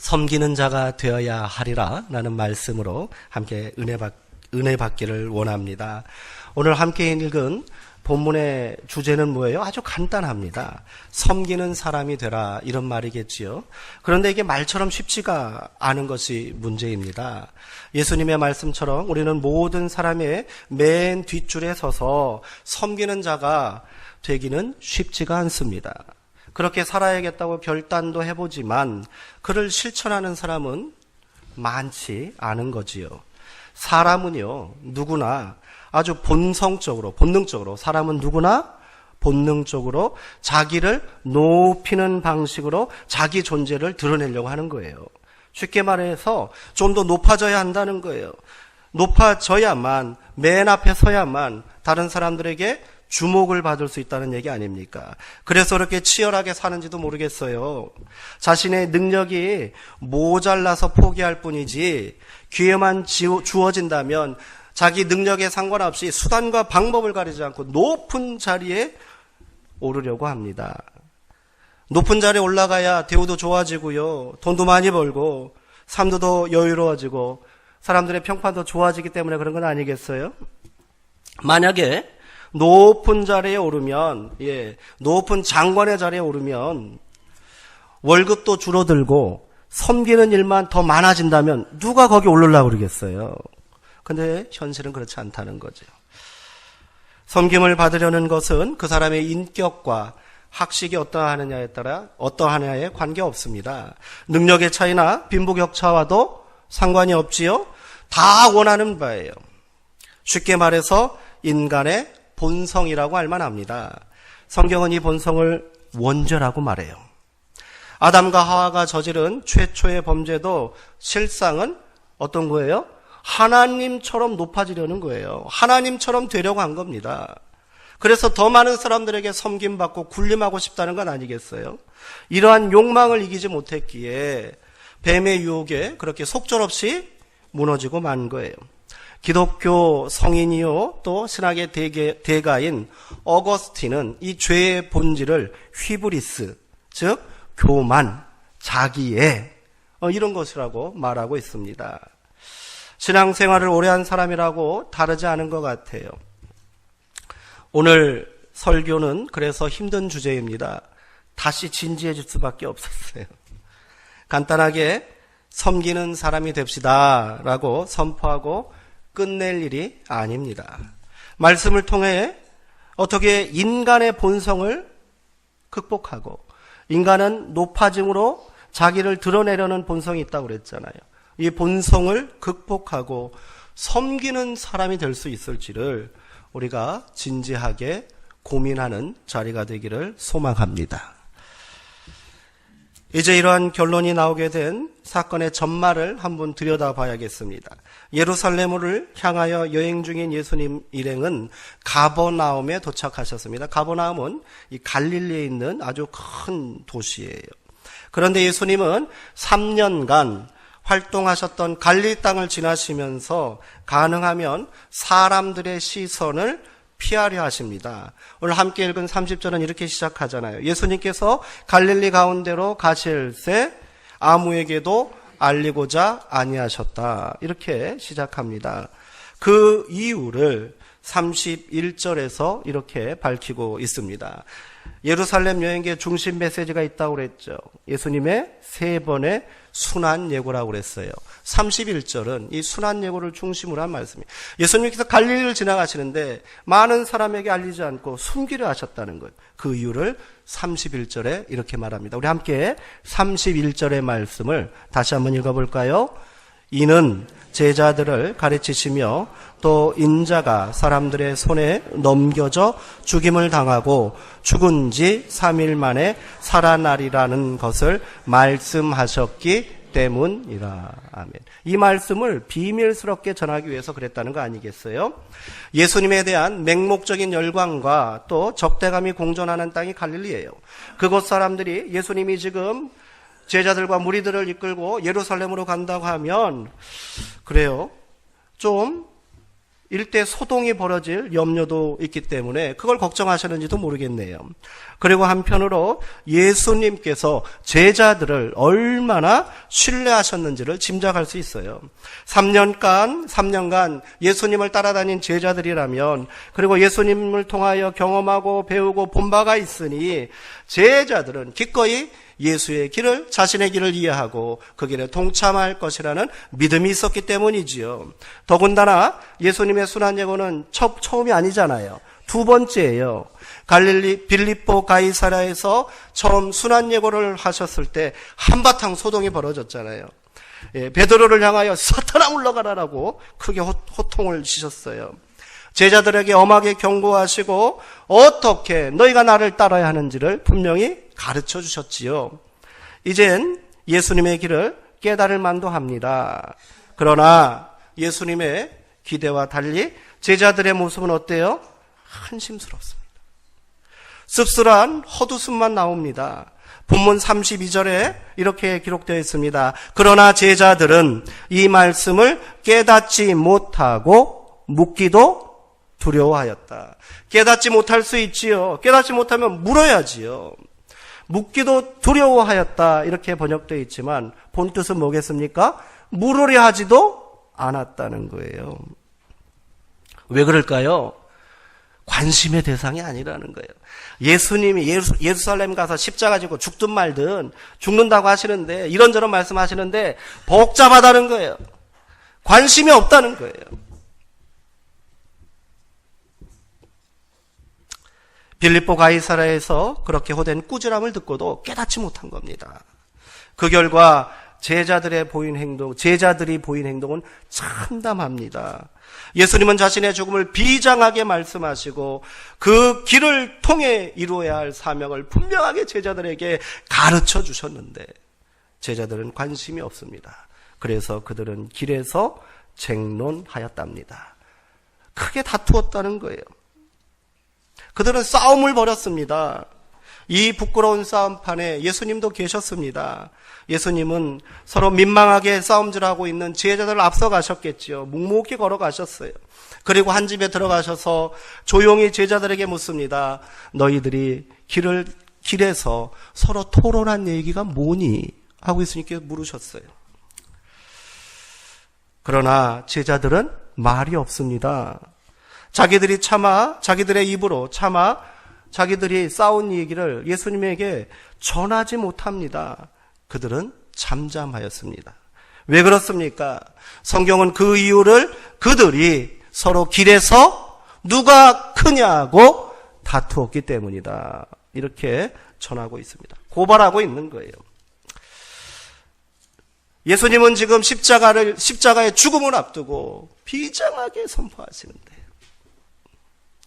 섬기는 자가 되어야 하리라 라는 말씀으로 함께 은혜 받기를 원합니다. 오늘 함께 읽은 본문의 주제는 뭐예요? 아주 간단합니다. 섬기는 사람이 되라, 이런 말이겠지요. 그런데 이게 말처럼 쉽지가 않은 것이 문제입니다. 예수님의 말씀처럼 우리는 모든 사람의 맨 뒷줄에 서서 섬기는 자가 되기는 쉽지가 않습니다. 그렇게 살아야겠다고 결단도 해보지만 그를 실천하는 사람은 많지 않은 거지요. 사람은요, 누구나 아주 본능적으로 사람은 누구나 본능적으로 자기를 높이는 방식으로 자기 존재를 드러내려고 하는 거예요. 쉽게 말해서 좀 더 높아져야 한다는 거예요. 높아져야만, 맨 앞에 서야만 다른 사람들에게 주목을 받을 수 있다는 얘기 아닙니까? 그래서 그렇게 치열하게 사는지도 모르겠어요. 자신의 능력이 모자라서 포기할 뿐이지 기회만 주어진다면 자기 능력에 상관없이 수단과 방법을 가리지 않고 높은 자리에 오르려고 합니다. 높은 자리에 올라가야 대우도 좋아지고요, 돈도 많이 벌고 삶도 더 여유로워지고 사람들의 평판도 좋아지기 때문에 그런 건 아니겠어요? 만약에 높은 자리에 오르면, 높은 장관의 자리에 오르면 월급도 줄어들고 섬기는 일만 더 많아진다면 누가 거기 오르려고 그러겠어요? 근데 현실은 그렇지 않다는 거죠. 섬김을 받으려는 것은 그 사람의 인격과 학식이 어떠하느냐에 관계없습니다. 능력의 차이나 빈부격차와도 상관이 없지요. 다 원하는 바예요. 쉽게 말해서 인간의 본성이라고 할 만합니다. 성경은 이 본성을 원죄라고 말해요. 아담과 하와가 저지른 최초의 범죄도 실상은 어떤 거예요? 하나님처럼 높아지려는 거예요. 하나님처럼 되려고 한 겁니다. 그래서 더 많은 사람들에게 섬김받고 군림하고 싶다는 건 아니겠어요? 이러한 욕망을 이기지 못했기에 뱀의 유혹에 그렇게 속절없이 무너지고 만 거예요. 기독교 성인이요 또 신학의 대가인 어거스틴은 이 죄의 본질을 휘브리스, 즉 교만, 자기애, 이런 것이라고 말하고 있습니다. 신앙생활을 오래 한 사람이라고 다르지 않은 것 같아요. 오늘 설교는 그래서 힘든 주제입니다. 다시 진지해질 수밖에 없었어요. 간단하게 섬기는 사람이 됩시다 라고 선포하고 끝낼 일이 아닙니다. 말씀을 통해 어떻게 인간의 본성을 극복하고, 인간은 높아짐으로 자기를 드러내려는 본성이 있다고 그랬잖아요. 이 본성을 극복하고 섬기는 사람이 될 수 있을지를 우리가 진지하게 고민하는 자리가 되기를 소망합니다. 이제 이러한 결론이 나오게 된 사건의 전말을 한번 들여다봐야겠습니다. 예루살렘을 향하여 여행 중인 예수님 일행은 가버나움에 도착하셨습니다. 가버나움은 이 갈릴리에 있는 아주 큰 도시예요. 그런데 예수님은 3년간 활동하셨던 갈릴리 땅을 지나시면서 가능하면 사람들의 시선을 피하려 하십니다. 오늘 함께 읽은 30절은 이렇게 시작하잖아요. 예수님께서 갈릴리 가운데로 가실새 아무에게도 알리고자 아니하셨다. 이렇게 시작합니다. 그 이유를 31절에서 이렇게 밝히고 있습니다. 예루살렘 여행의 중심 메시지가 있다고 그랬죠. 예수님의 3번의 순환 예고라고 그랬어요. 31절은 이 순환 예고를 중심으로 한 말씀이에요. 예수님께서 갈릴리를 지나가시는데 많은 사람에게 알리지 않고 숨기려 하셨다는 거예요. 그 이유를 31절에 이렇게 말합니다. 우리 함께 31절의 말씀을 다시 한번 읽어볼까요? 이는 제자들을 가르치시며 또 인자가 사람들의 손에 넘겨져 죽임을 당하고 죽은 지 3일 만에 살아나리라는 것을 말씀하셨기 때문이라. 아멘. 이 말씀을 비밀스럽게 전하기 위해서 그랬다는 거 아니겠어요? 예수님에 대한 맹목적인 열광과 또 적대감이 공존하는 땅이 갈릴리예요. 그곳 사람들이 예수님이 지금 제자들과 무리들을 이끌고 예루살렘으로 간다고 하면 그래요, 좀 일대 소동이 벌어질 염려도 있기 때문에 그걸 걱정하셨는지도 모르겠네요. 그리고 한편으로 예수님께서 제자들을 얼마나 신뢰하셨는지를 짐작할 수 있어요. 3년간 예수님을 따라다닌 제자들이라면, 그리고 예수님을 통하여 경험하고 배우고 본 바가 있으니 제자들은 기꺼이 예수의 길을, 자신의 길을 이해하고 그 길에 동참할 것이라는 믿음이 있었기 때문이지요. 더군다나 예수님의 순환예고는 처음이 아니잖아요. 두 번째예요. 갈릴리 빌립보 가이사랴에서 처음 순환예고를 하셨을 때 한바탕 소동이 벌어졌잖아요. 베드로를 향하여 사탄아 물러가라라고 크게 호통을 치셨어요. 제자들에게 엄하게 경고하시고 어떻게 너희가 나를 따라야 하는지를 분명히 가르쳐 주셨지요. 이젠 예수님의 길을 깨달을 만도 합니다. 그러나 예수님의 기대와 달리 제자들의 모습은 어때요? 한심스럽습니다. 씁쓸한 헛웃음만 나옵니다. 본문 32절에 이렇게 기록되어 있습니다. 그러나 제자들은 이 말씀을 깨닫지 못하고 묻기도 두려워하였다. 깨닫지 못할 수 있지요. 깨닫지 못하면 물어야지요. 묻기도 두려워하였다 이렇게 번역되어 있지만 본뜻은 뭐겠습니까? 물으려 하지도 않았다는 거예요. 왜 그럴까요? 관심의 대상이 아니라는 거예요. 예수님이 예루살렘 가서 십자가 지고 죽든 말든 죽는다고 하시는데, 이런저런 말씀하시는데 복잡하다는 거예요. 관심이 없다는 거예요. 빌립보 가이사랴에서 그렇게 호된 꾸지람을 듣고도 깨닫지 못한 겁니다. 그 결과 제자들이 보인 행동은 참담합니다. 예수님은 자신의 죽음을 비장하게 말씀하시고 그 길을 통해 이루어야 할 사명을 분명하게 제자들에게 가르쳐 주셨는데 제자들은 관심이 없습니다. 그래서 그들은 길에서 쟁론하였답니다. 크게 다투었다는 거예요. 그들은 싸움을 벌였습니다. 이 부끄러운 싸움판에 예수님도 계셨습니다. 예수님은 서로 민망하게 싸움질하고 있는 제자들을 앞서 가셨겠지요. 묵묵히 걸어가셨어요. 그리고 한 집에 들어가셔서 조용히 제자들에게 묻습니다. 너희들이 길에서 서로 토론한 얘기가 뭐니? 하고 예수님께 물으셨어요. 그러나 제자들은 말이 없습니다. 자기들의 입으로 자기들이 싸운 얘기를 예수님에게 전하지 못합니다. 그들은 잠잠하였습니다. 왜 그렇습니까? 성경은 그 이유를 그들이 서로 길에서 누가 크냐고 다투었기 때문이다. 이렇게 전하고 있습니다. 고발하고 있는 거예요. 예수님은 지금 십자가의 죽음을 앞두고 비장하게 선포하시는데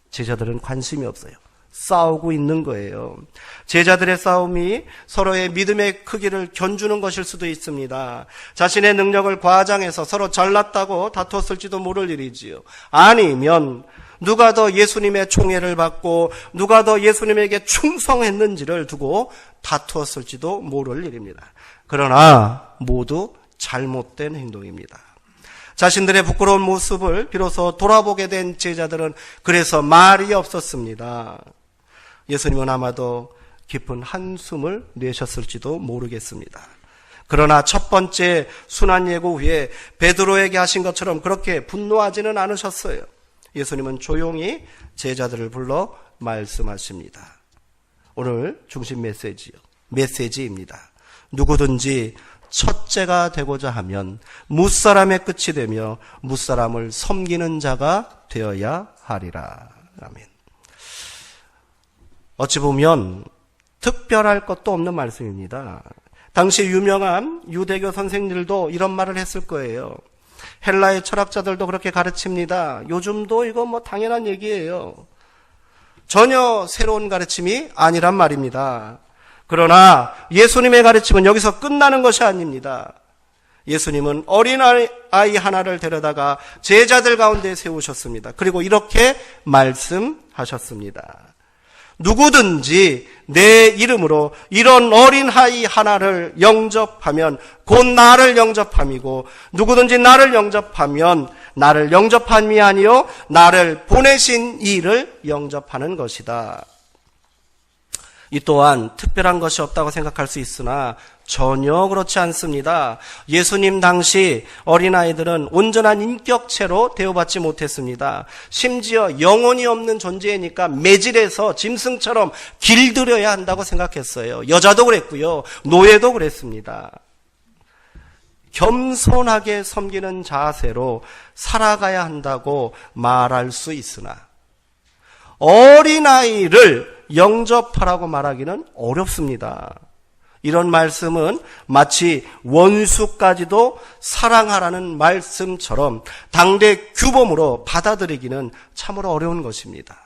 제자들은 관심이 없어요. 싸우고 있는 거예요. 제자들의 싸움이 서로의 믿음의 크기를 견주는 것일 수도 있습니다. 자신의 능력을 과장해서 서로 잘났다고 다투었을지도 모를 일이지요. 아니면 누가 더 예수님의 총애를 받고 누가 더 예수님에게 충성했는지를 두고 다투었을지도 모를 일입니다. 그러나 모두 잘못된 행동입니다. 자신들의 부끄러운 모습을 비로소 돌아보게 된 제자들은 그래서 말이 없었습니다. 예수님은 아마도 깊은 한숨을 내셨을지도 모르겠습니다. 그러나 첫 번째 순환예고 후에 베드로에게 하신 것처럼 그렇게 분노하지는 않으셨어요. 예수님은 조용히 제자들을 불러 말씀하십니다. 오늘 중심 메시지입니다. 누구든지 첫째가 되고자 하면 무사람의 끝이 되며 무사람을 섬기는 자가 되어야 하리라. 아멘. 어찌 보면 특별할 것도 없는 말씀입니다. 당시 유명한 유대교 선생들도 이런 말을 했을 거예요. 헬라의 철학자들도 그렇게 가르칩니다. 요즘도 이거 당연한 얘기예요. 전혀 새로운 가르침이 아니란 말입니다. 그러나 예수님의 가르침은 여기서 끝나는 것이 아닙니다. 예수님은 어린아이 하나를 데려다가 제자들 가운데 세우셨습니다. 그리고 이렇게 말씀하셨습니다. 누구든지 내 이름으로 이런 어린아이 하나를 영접하면 곧 나를 영접함이고 누구든지 나를 영접하면 나를 영접함이 아니요 나를 보내신 이를 영접하는 것이다. 이 또한 특별한 것이 없다고 생각할 수 있으나 전혀 그렇지 않습니다. 예수님 당시 어린아이들은 온전한 인격체로 대우받지 못했습니다. 심지어 영혼이 없는 존재이니까 매질해서 짐승처럼 길들여야 한다고 생각했어요. 여자도 그랬고요. 노예도 그랬습니다. 겸손하게 섬기는 자세로 살아가야 한다고 말할 수 있으나 어린아이를 영접하라고 말하기는 어렵습니다. 이런 말씀은 마치 원수까지도 사랑하라는 말씀처럼 당대 규범으로 받아들이기는 참으로 어려운 것입니다.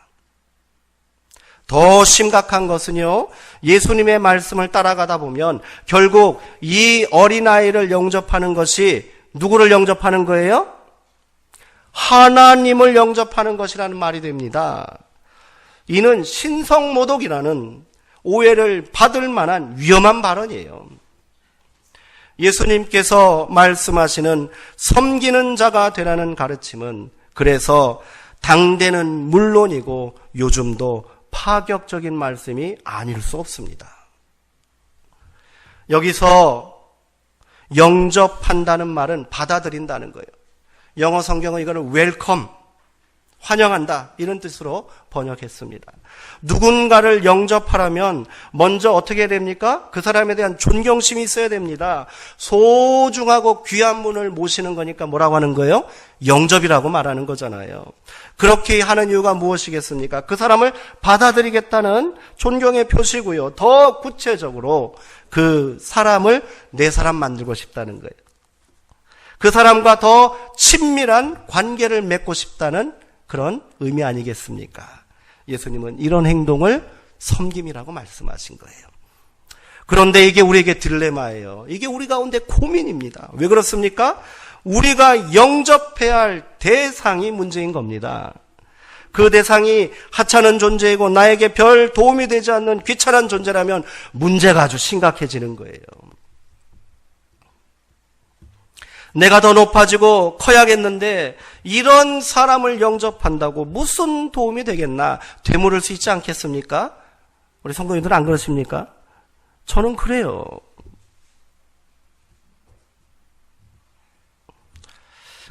더 심각한 것은요, 예수님의 말씀을 따라가다 보면 결국 이 어린아이를 영접하는 것이 누구를 영접하는 거예요? 하나님을 영접하는 것이라는 말이 됩니다. 이는 신성모독이라는 오해를 받을 만한 위험한 발언이에요. 예수님께서 말씀하시는 섬기는 자가 되라는 가르침은 그래서 당대는 물론이고 요즘도 파격적인 말씀이 아닐 수 없습니다. 여기서 영접한다는 말은 받아들인다는 거예요. 영어 성경은 이거는 웰컴, 환영한다 이런 뜻으로 번역했습니다. 누군가를 영접하려면 먼저 어떻게 됩니까? 그 사람에 대한 존경심이 있어야 됩니다. 소중하고 귀한 분을 모시는 거니까 뭐라고 하는 거예요? 영접이라고 말하는 거잖아요. 그렇게 하는 이유가 무엇이겠습니까? 그 사람을 받아들이겠다는 존경의 표시고요. 더 구체적으로 그 사람을 내 사람 만들고 싶다는 거예요. 그 사람과 더 친밀한 관계를 맺고 싶다는 그런 의미 아니겠습니까? 예수님은 이런 행동을 섬김이라고 말씀하신 거예요. 그런데 이게 우리에게 딜레마예요. 이게 우리 가운데 고민입니다. 왜 그렇습니까? 우리가 영접해야 할 대상이 문제인 겁니다. 그 대상이 하찮은 존재이고 나에게 별 도움이 되지 않는 귀찮은 존재라면 문제가 아주 심각해지는 거예요. 내가 더 높아지고 커야겠는데 이런 사람을 영접한다고 무슨 도움이 되겠나? 되물을 수 있지 않겠습니까? 우리 성도님들은 안 그렇습니까? 저는 그래요.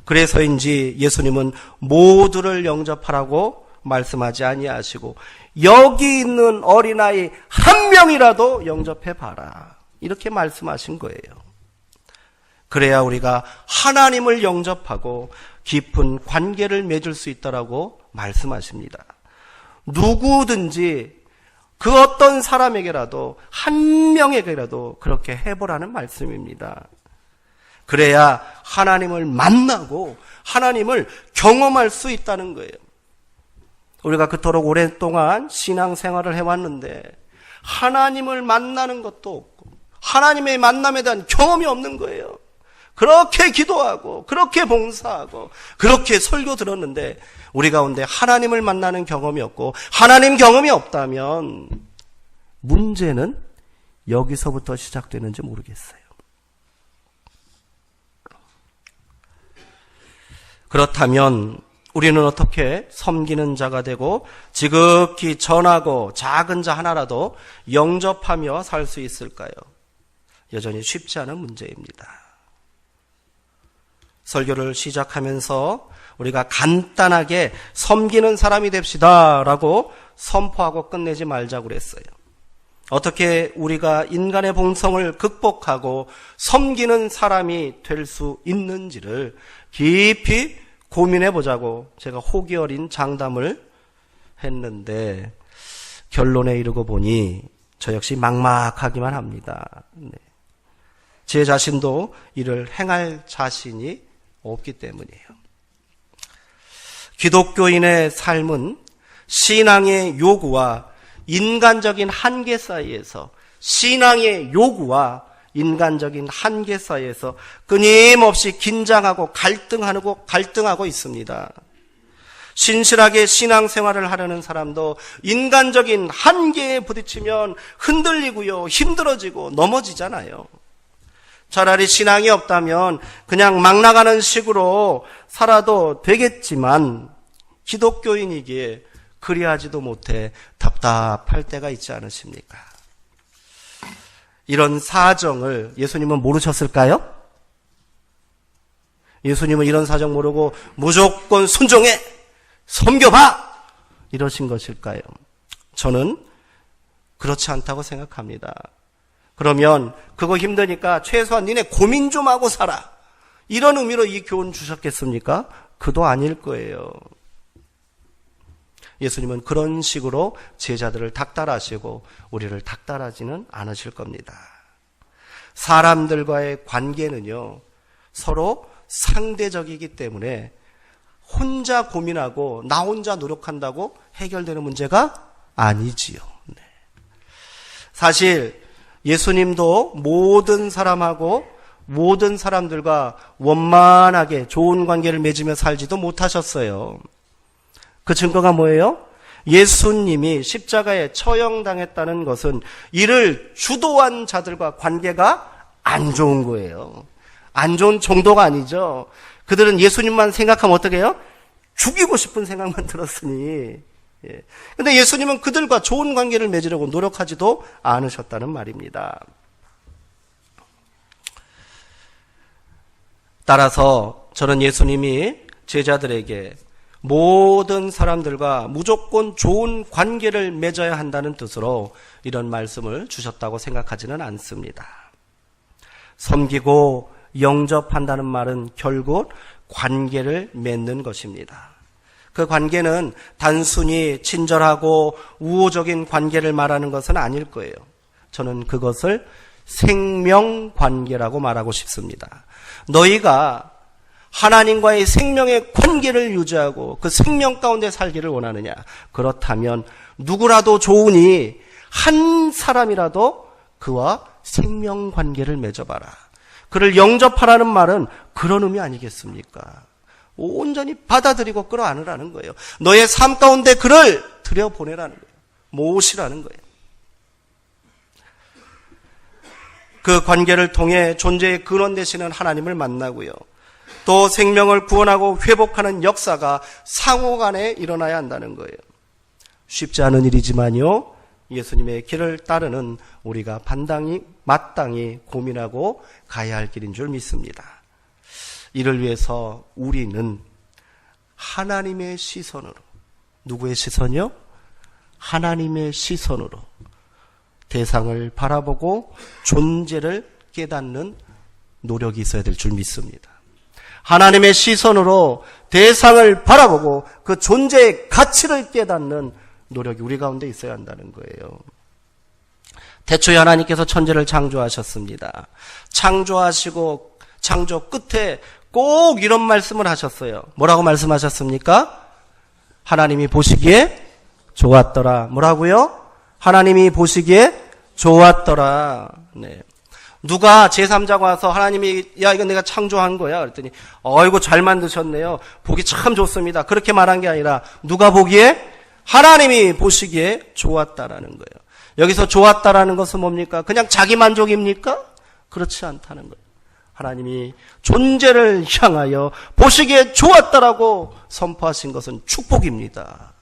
그래서인지 예수님은 모두를 영접하라고 말씀하지 아니하시고 여기 있는 어린아이 한 명이라도 영접해봐라 이렇게 말씀하신 거예요. 그래야 우리가 하나님을 영접하고 깊은 관계를 맺을 수 있다라고 말씀하십니다. 누구든지 그 어떤 사람에게라도 한 명에게라도 그렇게 해보라는 말씀입니다. 그래야 하나님을 만나고 하나님을 경험할 수 있다는 거예요. 우리가 그토록 오랫동안 신앙생활을 해왔는데 하나님을 만나는 것도 없고 하나님의 만남에 대한 경험이 없는 거예요. 그렇게 기도하고 그렇게 봉사하고 그렇게 설교 들었는데 우리 가운데 하나님을 만나는 경험이 없고 하나님 경험이 없다면 문제는 여기서부터 시작되는지 모르겠어요. 그렇다면 우리는 어떻게 섬기는 자가 되고 지극히 전하고 작은 자 하나라도 영접하며 살 수 있을까요? 여전히 쉽지 않은 문제입니다. 설교를 시작하면서 우리가 간단하게 섬기는 사람이 됩시다라고 선포하고 끝내지 말자고 그랬어요. 어떻게 우리가 인간의 본성을 극복하고 섬기는 사람이 될 수 있는지를 깊이 고민해 보자고 제가 호기 어린 장담을 했는데 결론에 이르고 보니 저 역시 막막하기만 합니다. 네. 제 자신도 이를 행할 자신이 없기 때문이에요. 기독교인의 삶은 신앙의 요구와 인간적인 한계 사이에서 신앙의 요구와 인간적인 한계 사이에서 끊임없이 긴장하고 갈등하고 있습니다. 신실하게 신앙생활을 하려는 사람도 인간적인 한계에 부딪히면 흔들리고요, 힘들어지고 넘어지잖아요. 차라리 신앙이 없다면 그냥 막 나가는 식으로 살아도 되겠지만 기독교인이기에 그리하지도 못해 답답할 때가 있지 않으십니까? 이런 사정을 예수님은 모르셨을까요? 예수님은 이런 사정 모르고 무조건 순종해! 섬겨봐! 이러신 것일까요? 저는 그렇지 않다고 생각합니다. 그러면 그거 힘드니까 최소한 니네 고민 좀 하고 살아. 이런 의미로 이 교훈 주셨겠습니까? 그도 아닐 거예요. 예수님은 그런 식으로 제자들을 닥달하시고 우리를 닥달하지는 않으실 겁니다. 사람들과의 관계는요, 서로 상대적이기 때문에 혼자 고민하고 나 혼자 노력한다고 해결되는 문제가 아니지요. 네. 사실 예수님도 모든 사람하고 모든 사람들과 원만하게 좋은 관계를 맺으며 살지도 못하셨어요. 그 증거가 뭐예요? 예수님이 십자가에 처형당했다는 것은 이를 주도한 자들과 관계가 안 좋은 거예요. 안 좋은 정도가 아니죠. 그들은 예수님만 생각하면 어떻게 해요? 죽이고 싶은 생각만 들었으니. 근데 예수님은 그들과 좋은 관계를 맺으려고 노력하지도 않으셨다는 말입니다. 따라서 저는 예수님이 제자들에게 모든 사람들과 무조건 좋은 관계를 맺어야 한다는 뜻으로 이런 말씀을 주셨다고 생각하지는 않습니다. 섬기고 영접한다는 말은 결국 관계를 맺는 것입니다. 그 관계는 단순히 친절하고 우호적인 관계를 말하는 것은 아닐 거예요. 저는 그것을 생명관계라고 말하고 싶습니다. 너희가 하나님과의 생명의 관계를 유지하고 그 생명 가운데 살기를 원하느냐? 그렇다면 누구라도 좋으니 한 사람이라도 그와 생명 관계를 맺어봐라. 그를 영접하라는 말은 그런 의미 아니겠습니까? 온전히 받아들이고 끌어안으라는 거예요. 너의 삶 가운데 그를 들여보내라는 거예요. 모시라는 거예요. 그 관계를 통해 존재의 근원 되시는 하나님을 만나고요. 또 생명을 구원하고 회복하는 역사가 상호간에 일어나야 한다는 거예요. 쉽지 않은 일이지만요, 예수님의 길을 따르는 우리가 마땅히 고민하고 가야 할 길인 줄 믿습니다. 이를 위해서 우리는 하나님의 시선으로, 누구의 시선이요? 하나님의 시선으로 대상을 바라보고 존재를 깨닫는 노력이 있어야 될 줄 믿습니다. 하나님의 시선으로 대상을 바라보고 그 존재의 가치를 깨닫는 노력이 우리 가운데 있어야 한다는 거예요. 태초에 하나님께서 천지를 창조하셨습니다. 창조하시고 창조 끝에 꼭 이런 말씀을 하셨어요. 뭐라고 말씀하셨습니까? 하나님이 보시기에 좋았더라. 뭐라고요? 하나님이 보시기에 좋았더라. 네. 누가 제3자가 와서 하나님이 야 이거 내가 창조한 거야 그랬더니 어이구 잘 만드셨네요. 보기 참 좋습니다. 그렇게 말한 게 아니라 누가 보기에? 하나님이 보시기에 좋았다라는 거예요. 여기서 좋았다라는 것은 뭡니까? 그냥 자기 만족입니까? 그렇지 않다는 거예요. 하나님이 존재를 향하여 보시기에 좋았다라고 선포하신 것은 축복입니다.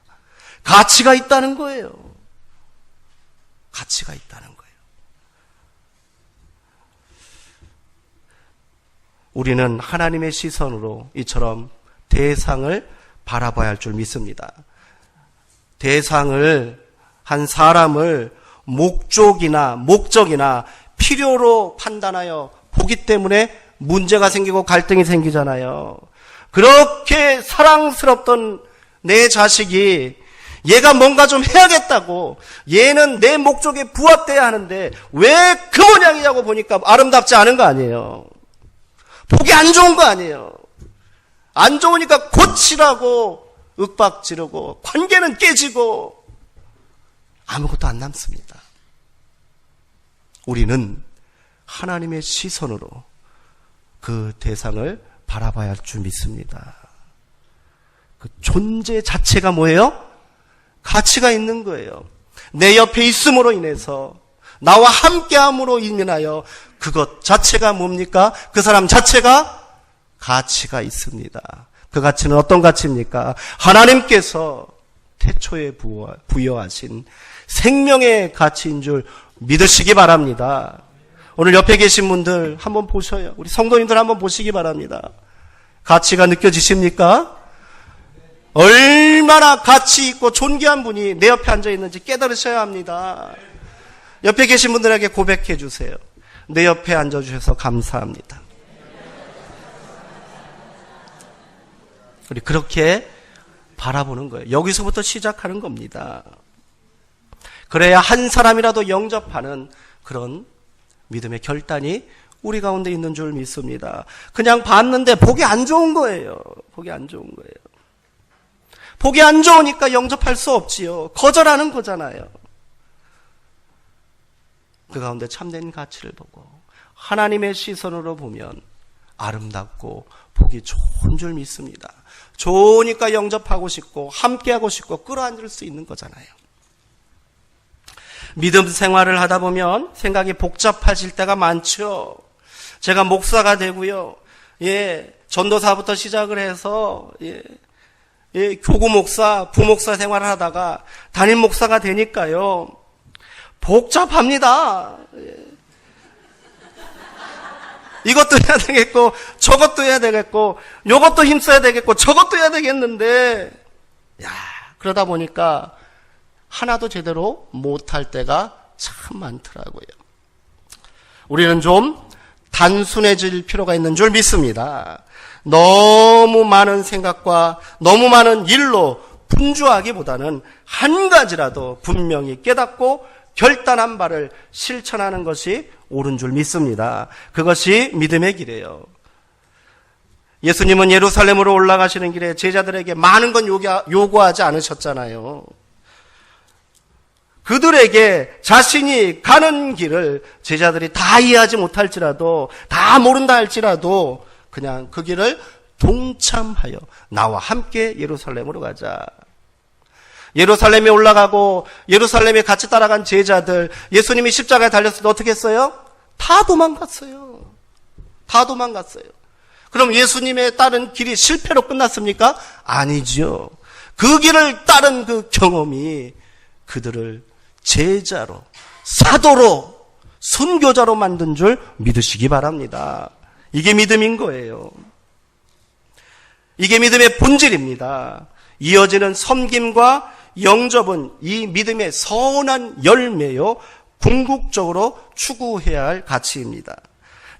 가치가 있다는 거예요. 가치가 있다는 거예요. 우리는 하나님의 시선으로 이처럼 대상을 바라봐야 할 줄 믿습니다. 대상을, 한 사람을 목적이나 필요로 판단하여 보기 때문에 문제가 생기고 갈등이 생기잖아요. 그렇게 사랑스럽던 내 자식이 얘가 뭔가 좀 해야겠다고, 얘는 내 목적에 부합돼야 하는데 왜 그 모양이냐고 보니까 아름답지 않은 거 아니에요. 보기 안 좋은 거 아니에요. 안 좋으니까 고치라고 윽박 지르고 관계는 깨지고 아무것도 안 남습니다. 우리는 하나님의 시선으로 그 대상을 바라봐야 할 줄 믿습니다. 그 존재 자체가 뭐예요? 가치가 있는 거예요. 내 옆에 있음으로 인해서, 나와 함께함으로 인하여 그것 자체가 뭡니까? 그 사람 자체가 가치가 있습니다. 그 가치는 어떤 가치입니까? 하나님께서 태초에 부여하신 생명의 가치인 줄 믿으시기 바랍니다. 오늘 옆에 계신 분들 한번 보셔요. 우리 성도님들 한번 보시기 바랍니다. 가치가 느껴지십니까? 얼마나 가치 있고 존귀한 분이 내 옆에 앉아 있는지 깨달으셔야 합니다. 옆에 계신 분들에게 고백해 주세요. 내 옆에 앉아 주셔서 감사합니다. 우리 그렇게 바라보는 거예요. 여기서부터 시작하는 겁니다. 그래야 한 사람이라도 영접하는 그런 믿음의 결단이 우리 가운데 있는 줄 믿습니다. 그냥 봤는데 보기 안 좋은 거예요. 보기 안 좋은 거예요. 보기 안 좋으니까 영접할 수 없지요. 거절하는 거잖아요. 그 가운데 참된 가치를 보고 하나님의 시선으로 보면 아름답고 보기 좋은 줄 믿습니다. 좋으니까 영접하고 싶고 함께하고 싶고 끌어안을 수 있는 거잖아요. 믿음 생활을 하다 보면 생각이 복잡해질 때가 많죠. 제가 목사가 되고요. 전도사부터 시작을 해서 교구 목사, 부목사 생활을 하다가 담임 목사가 되니까요. 복잡합니다. 이것도 해야 되겠고 저것도 해야 되겠고 요것도 힘써야 되겠고 저것도 해야 되겠는데 그러다 보니까 하나도 제대로 못할 때가 참 많더라고요. 우리는 좀 단순해질 필요가 있는 줄 믿습니다. 너무 많은 생각과 너무 많은 일로 분주하기보다는 한 가지라도 분명히 깨닫고 결단한 바를 실천하는 것이 옳은 줄 믿습니다. 그것이 믿음의 길이에요. 예수님은 예루살렘으로 올라가시는 길에 제자들에게 많은 건 요구하지 않으셨잖아요. 그들에게 자신이 가는 길을 제자들이 다 이해하지 못할지라도 다 모른다 할지라도 그냥 그 길을 동참하여 나와 함께 예루살렘으로 가자. 예루살렘에 올라가고 예루살렘에 같이 따라간 제자들, 예수님이 십자가에 달렸을 때 어떻게 했어요? 다 도망갔어요. 다 도망갔어요. 그럼 예수님의 따른 길이 실패로 끝났습니까? 아니지요. 그 길을 따른 그 경험이 그들을 제자로, 사도로, 선교자로 만든 줄 믿으시기 바랍니다. 이게 믿음인 거예요. 이게 믿음의 본질입니다. 이어지는 섬김과 영접은 이 믿음의 선한 열매요, 궁극적으로 추구해야 할 가치입니다.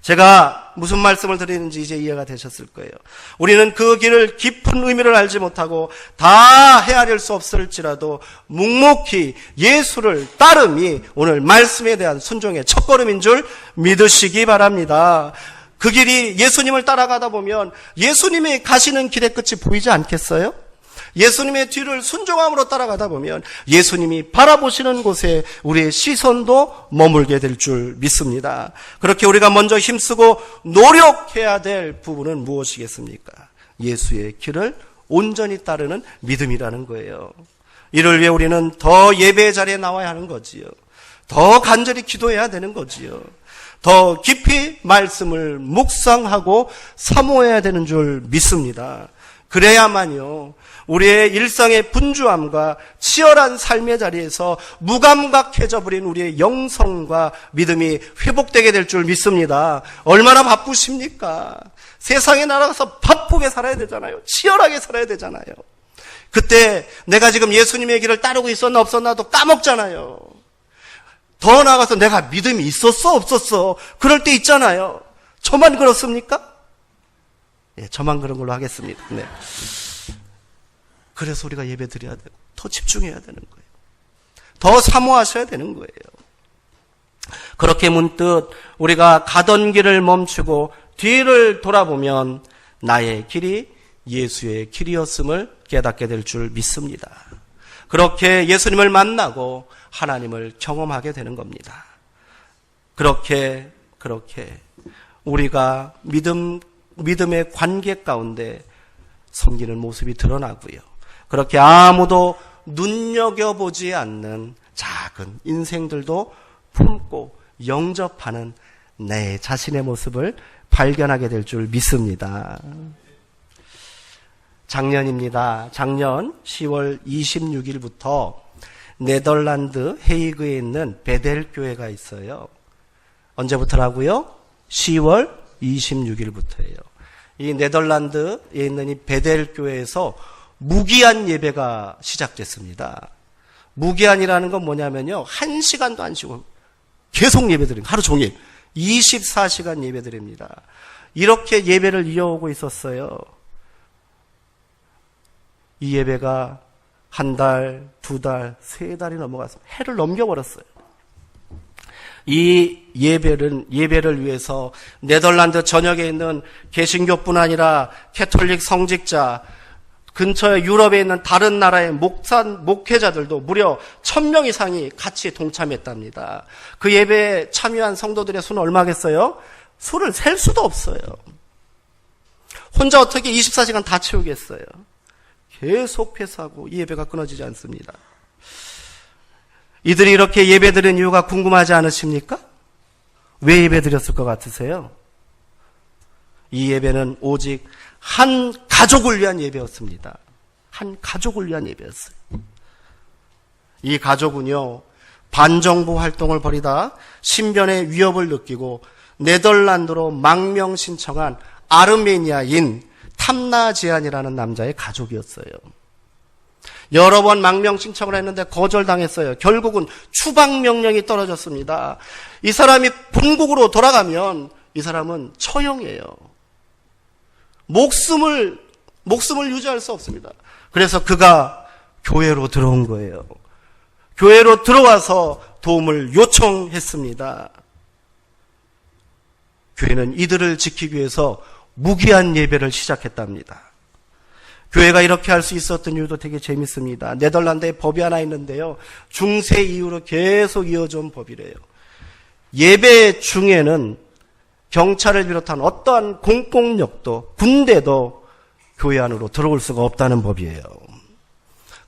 제가 무슨 말씀을 드리는지 이제 이해가 되셨을 거예요. 우리는 그 길을 깊은 의미를 알지 못하고 다 헤아릴 수 없을지라도 묵묵히 예수를 따름이 오늘 말씀에 대한 순종의 첫걸음인 줄 믿으시기 바랍니다. 그 길이 예수님을 따라가다 보면 예수님이 가시는 길의 끝이 보이지 않겠어요? 예수님의 뒤를 순종함으로 따라가다 보면 예수님이 바라보시는 곳에 우리의 시선도 머물게 될 줄 믿습니다. 그렇게 우리가 먼저 힘쓰고 노력해야 될 부분은 무엇이겠습니까? 예수의 길을 온전히 따르는 믿음이라는 거예요. 이를 위해 우리는 더 예배의 자리에 나와야 하는 거지요. 더 간절히 기도해야 되는 거지요. 더 깊이 말씀을 묵상하고 사모해야 되는 줄 믿습니다. 그래야만요, 우리의 일상의 분주함과 치열한 삶의 자리에서 무감각해져 버린 우리의 영성과 믿음이 회복되게 될 줄 믿습니다. 얼마나 바쁘십니까? 세상에 나가서 바쁘게 살아야 되잖아요. 치열하게 살아야 되잖아요. 그때 내가 지금 예수님의 길을 따르고 있었나 없었나도 까먹잖아요. 더 나아가서 내가 믿음이 있었어 없었어 그럴 때 있잖아요. 저만 그렇습니까? 저만 그런 걸로 하겠습니다. 네. 그래서 우리가 예배 드려야 되고 더 집중해야 되는 거예요. 더 사모하셔야 되는 거예요. 그렇게 문득 우리가 가던 길을 멈추고 뒤를 돌아보면 나의 길이 예수의 길이었음을 깨닫게 될 줄 믿습니다. 그렇게 예수님을 만나고 하나님을 경험하게 되는 겁니다. 그렇게 우리가 믿음의 관계 가운데 섬기는 모습이 드러나고요. 그렇게 아무도 눈여겨보지 않는 작은 인생들도 품고 영접하는 내 자신의 모습을 발견하게 될 줄 믿습니다. 작년입니다. 작년 10월 26일부터 네덜란드 헤이그에 있는 베델 교회가 있어요. 언제부터라고요? 10월 26일부터예요. 이 네덜란드에 있는 이 베델 교회에서 무기한 예배가 시작됐습니다. 무기한이라는 건 뭐냐면요, 1시간도 안 쉬고 계속 예배드립니다. 하루 종일 24시간 예배드립니다. 이렇게 예배를 이어오고 있었어요. 이 예배가 한 달, 두 달, 세 달이 넘어가서 해를 넘겨버렸어요. 이 예배를 위해서 네덜란드 전역에 있는 개신교뿐 아니라 캐톨릭 성직자, 근처에 유럽에 있는 다른 나라의 목회자들도 무려 1000명 이상이 같이 동참했답니다. 그 예배에 참여한 성도들의 수는 얼마겠어요? 수를 셀 수도 없어요. 혼자 어떻게 24시간 다 채우겠어요? 계속해서 하고 이 예배가 끊어지지 않습니다. 이들이 이렇게 예배드린 이유가 궁금하지 않으십니까? 왜 예배드렸을 것 같으세요? 이 예배는 오직 한 가족을 위한 예배였습니다. 한 가족을 위한 예배였어요. 이 가족은요, 반정부 활동을 벌이다 신변의 위협을 느끼고 네덜란드로 망명 신청한 아르메니아인 탐나제안이라는 남자의 가족이었어요. 여러 번 망명 신청을 했는데 거절당했어요. 결국은 추방 명령이 떨어졌습니다. 이 사람이 본국으로 돌아가면 이 사람은 처형이에요. 목숨을 유지할 수 없습니다. 그래서 그가 교회로 들어온 거예요. 교회로 들어와서 도움을 요청했습니다. 교회는 이들을 지키기 위해서 무기한 예배를 시작했답니다. 교회가 이렇게 할 수 있었던 이유도 되게 재밌습니다. 네덜란드에 법이 하나 있는데요, 중세 이후로 계속 이어져온 법이래요. 예배 중에는 경찰을 비롯한 어떠한 공권력도 군대도 교회 안으로 들어올 수가 없다는 법이에요.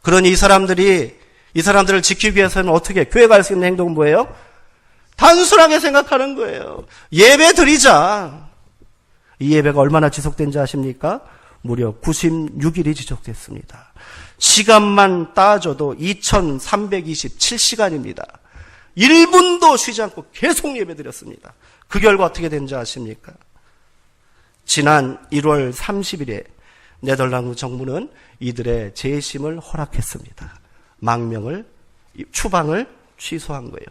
그러니 이 사람들을 지키기 위해서는 어떻게, 교회가 할 수 있는 행동은 뭐예요? 단순하게 생각하는 거예요. 예배 드리자. 이 예배가 얼마나 지속된지 아십니까? 무려 96일이 지속됐습니다. 시간만 따져도 2327시간입니다. 1분도 쉬지 않고 계속 예배드렸습니다. 그 결과 어떻게 된지 아십니까? 지난 1월 30일에 네덜란드 정부는 이들의 재심을 허락했습니다. 추방을 취소한 거예요.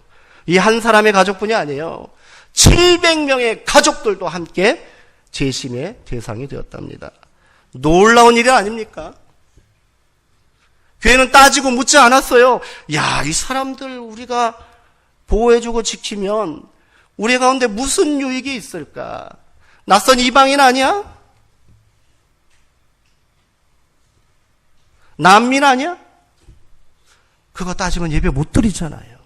이 한 사람의 가족뿐이 아니에요. 700명의 가족들도 함께 재심의 대상이 되었답니다. 놀라운 일이 아닙니까? 교회는 따지고 묻지 않았어요. 야, 이 사람들 우리가 보호해주고 지키면 우리 가운데 무슨 유익이 있을까? 낯선 이방인 아니야? 난민 아니야? 그거 따지면 예배 못 드리잖아요.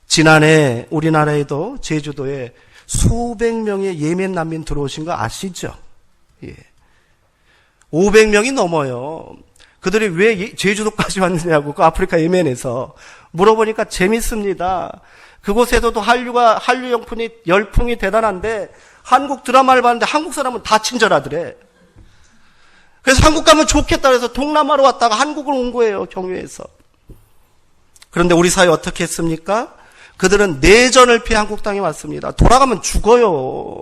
지난해 우리나라에도 제주도에 수백 명의 예멘 난민 들어오신 거 아시죠? 예. 500명이 넘어요. 그들이 왜 제주도까지 왔느냐고, 그 아프리카 예멘에서 물어보니까 재밌습니다. 그곳에서도 한류 열풍이 대단한데 한국 드라마를 봤는데 한국 사람은 다 친절하더래. 그래서 한국 가면 좋겠다 그래서 동남아로 왔다가 한국을 온 거예요, 경유해서. 그런데 우리 사회 어떻게 했습니까? 그들은 내전을 피해 한국 땅에 왔습니다. 돌아가면 죽어요.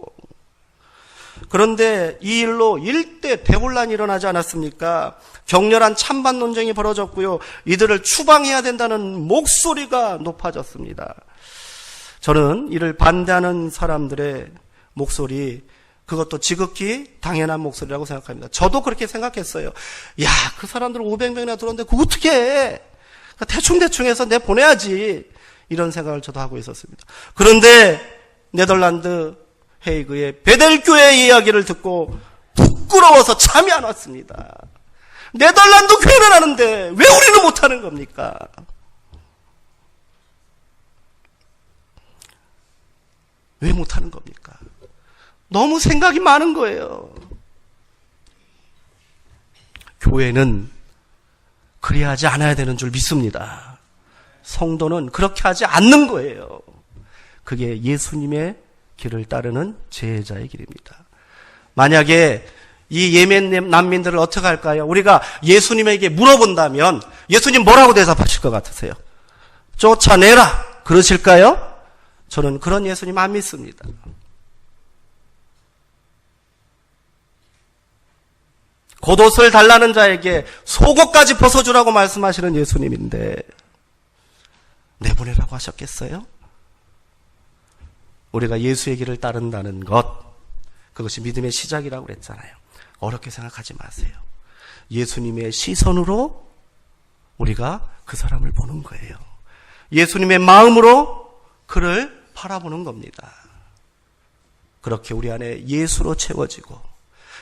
그런데 이 일로 일대 대혼란이 일어나지 않았습니까? 격렬한 찬반 논쟁이 벌어졌고요. 이들을 추방해야 된다는 목소리가 높아졌습니다. 저는 이를 반대하는 사람들의 목소리, 그것도 지극히 당연한 목소리라고 생각합니다. 저도 그렇게 생각했어요. 야, 그 사람들 500명이나 들어오는데 그거 어떻게 해? 대충 해서 내보내야지. 이런 생각을 저도 하고 있었습니다. 그런데 네덜란드 헤이그의 베델교회의 이야기를 듣고 부끄러워서 잠이 안 왔습니다. 네덜란드 교회는 하는데 왜 우리는 못하는 겁니까? 왜 못하는 겁니까? 너무 생각이 많은 거예요. 교회는 그래야지 않아야 되는 줄 믿습니다. 성도는 그렇게 하지 않는 거예요. 그게 예수님의 길을 따르는 제자의 길입니다. 만약에 이 예멘 난민들을 어떻게 할까요? 우리가 예수님에게 물어본다면 예수님 뭐라고 대답하실 것 같으세요? 쫓아내라 그러실까요? 저는 그런 예수님 안 믿습니다. 겉옷을 달라는 자에게 속옷까지 벗어주라고 말씀하시는 예수님인데 내보내라고 하셨겠어요? 우리가 예수의 길을 따른다는 것, 그것이 믿음의 시작이라고 그랬잖아요. 어렵게 생각하지 마세요. 예수님의 시선으로 우리가 그 사람을 보는 거예요. 예수님의 마음으로 그를 바라보는 겁니다. 그렇게 우리 안에 예수로 채워지고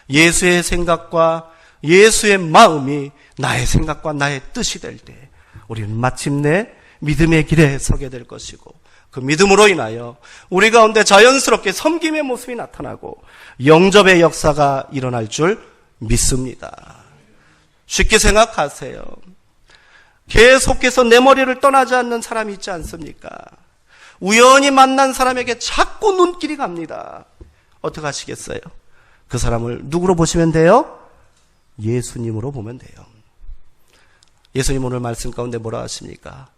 예수의 생각과 예수의 마음이 나의 생각과 나의 뜻이 될 때 우리는 마침내 믿음의 길에 서게 될 것이고 그 믿음으로 인하여 우리 가운데 자연스럽게 섬김의 모습이 나타나고 영접의 역사가 일어날 줄 믿습니다. 쉽게 생각하세요. 계속해서 내 머리를 떠나지 않는 사람이 있지 않습니까? 우연히 만난 사람에게 자꾸 눈길이 갑니다. 어떻게 하시겠어요? 그 사람을 누구로 보시면 돼요? 예수님으로 보면 돼요. 예수님 오늘 말씀 가운데 뭐라 하십니까?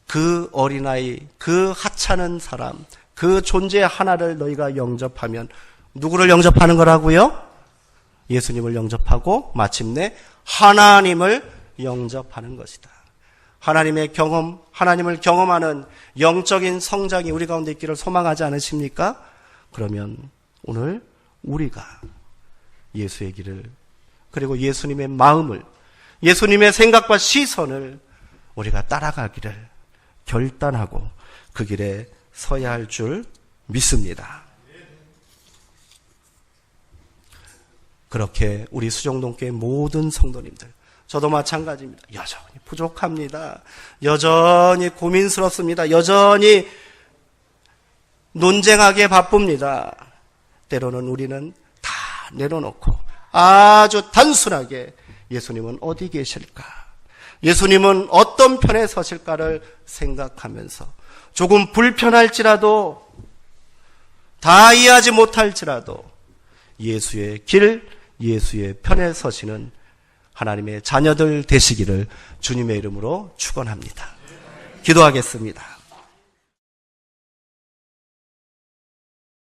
그 어린아이, 그 하찮은 사람, 그 존재 하나를 너희가 영접하면 누구를 영접하는 거라고요? 예수님을 영접하고 마침내 하나님을 영접하는 것이다. 하나님의 경험, 하나님을 경험하는 영적인 성장이 우리 가운데 있기를 소망하지 않으십니까? 그러면 오늘 우리가 예수의 길을, 그리고 예수님의 마음을, 예수님의 생각과 시선을 우리가 따라가기를 결단하고 그 길에 서야 할 줄 믿습니다. 그렇게 우리 수정동교회 모든 성도님들, 저도 마찬가지입니다. 여전히 부족합니다. 여전히 고민스럽습니다. 여전히 논쟁하기에 바쁩니다. 때로는 우리는 다 내려놓고 아주 단순하게 예수님은 어디 계실까? 예수님은 어떤 편에 서실까를 생각하면서 조금 불편할지라도 다 이해하지 못할지라도 예수의 길, 예수의 편에 서시는 하나님의 자녀들 되시기를 주님의 이름으로 축원합니다. 기도하겠습니다.